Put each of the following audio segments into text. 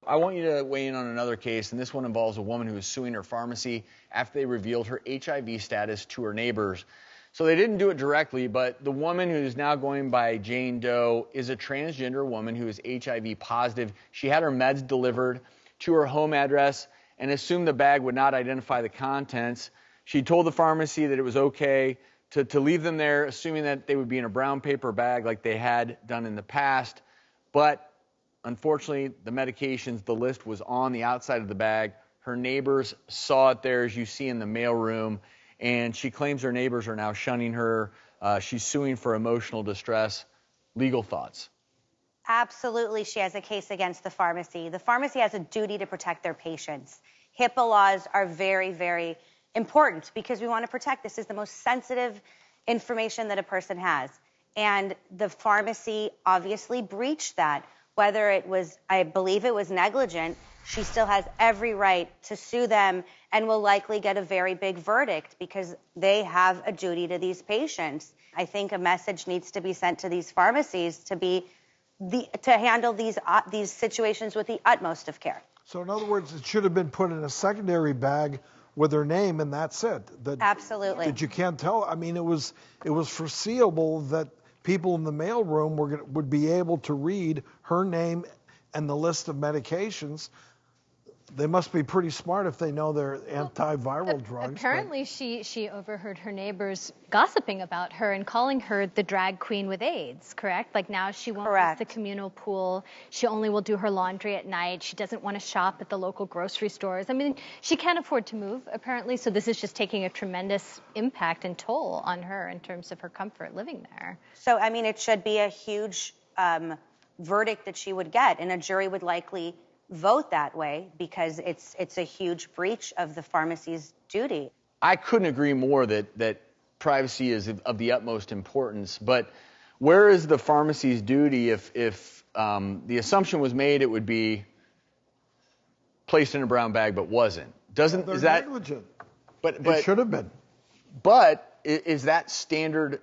I want you to weigh in on another case, and this one involves a woman who was suing her pharmacy after they revealed her HIV status to her neighbors. So they didn't do it directly, but the woman who is now going by Jane Doe is a transgender woman who is HIV positive. She had her meds delivered to her home address and assumed the bag would not identify the contents. She told the pharmacy that it was okay to leave them there, assuming that they would be in a brown paper bag like they had done in the past. But unfortunately, the medications, the list was on the outside of the bag. Her neighbors saw it there, as you see in the mailroom, and she claims her neighbors are now shunning her. She's suing for emotional distress. Legal thoughts? Absolutely, she has a case against the pharmacy. The pharmacy has a duty to protect their patients. HIPAA laws are very, very important because we want to protect. This is the most sensitive information that a person has. And the pharmacy obviously breached that. Whether it was, I believe it was negligent, she still has every right to sue them and will likely get a very big verdict because they have a duty to these patients. I think a message needs to be sent to these pharmacies to handle these situations with the utmost of care. So in other words, it should have been put in a secondary bag with her name, and that's it. Absolutely. That you can't tell. I mean, it was foreseeable that people in the mailroom would be able to read her name and the list of medications. They must be pretty smart if they know they're antiviral drugs. Apparently, she overheard her neighbors gossiping about her and calling her the drag queen with AIDS, correct? Like now she won't use the communal pool. She only will do her laundry at night. She doesn't want to shop at the local grocery stores. I mean, she can't afford to move, apparently, so this is just taking a tremendous impact and toll on her in terms of her comfort living there. So, I mean, it should be a huge verdict that she would get, and a jury would likely vote that way because it's a huge breach of the pharmacy's duty. I couldn't agree more that privacy is of the utmost importance, but where is the pharmacy's duty if the assumption was made it would be placed in a brown bag but wasn't? Is that negligent? But it should have been. But is that standard?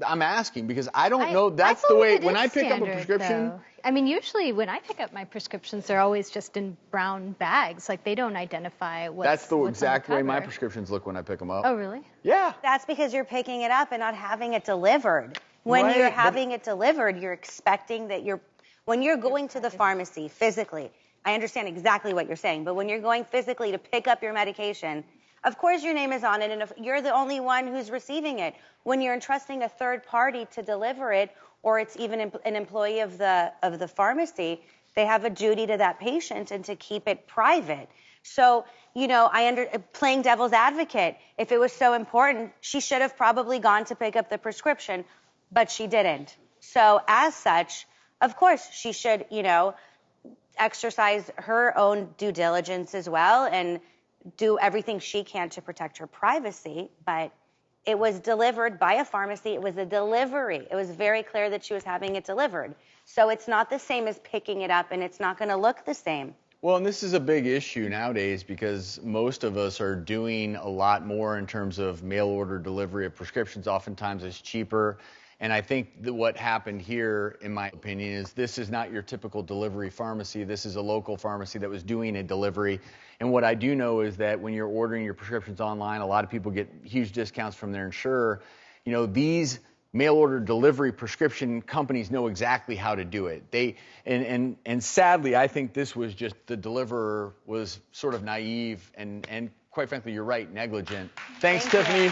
I'm asking because I don't know. That's the way when I pick up a prescription. Though. I mean, usually when I pick up my prescriptions, they're always just in brown bags. Like they don't identify what's That's the exact way my cover. prescriptions look when I pick them up. Oh, really? Yeah. That's because you're picking it up and not having it delivered. When you're having it delivered, you're expecting that when you're going to the pharmacy physically, I understand exactly what you're saying, but when you're going physically to pick up your medication, of course your name is on it, and if you're the only one who's receiving it. When you're entrusting a third party to deliver it, or it's even an employee of the pharmacy, they have a duty to that patient and to keep it private. So, playing devil's advocate, if it was so important, she should have probably gone to pick up the prescription, but she didn't. So as such, of course, she should, exercise her own due diligence as well and do everything she can to protect her privacy, but it was delivered by a pharmacy. It was a delivery. It was very clear that she was having it delivered. So it's not the same as picking it up, and it's not going to look the same. Well, and this is a big issue nowadays because most of us are doing a lot more in terms of mail order delivery of prescriptions. Oftentimes it's cheaper. And I think that what happened here, in my opinion, is this is not your typical delivery pharmacy. This is a local pharmacy that was doing a delivery. And what I do know is that when you're ordering your prescriptions online, a lot of people get huge discounts from their insurer. These mail order delivery prescription companies know exactly how to do it. And sadly, I think this was just the deliverer was sort of naive and quite frankly, you're right, negligent. Thanks, Tiffany.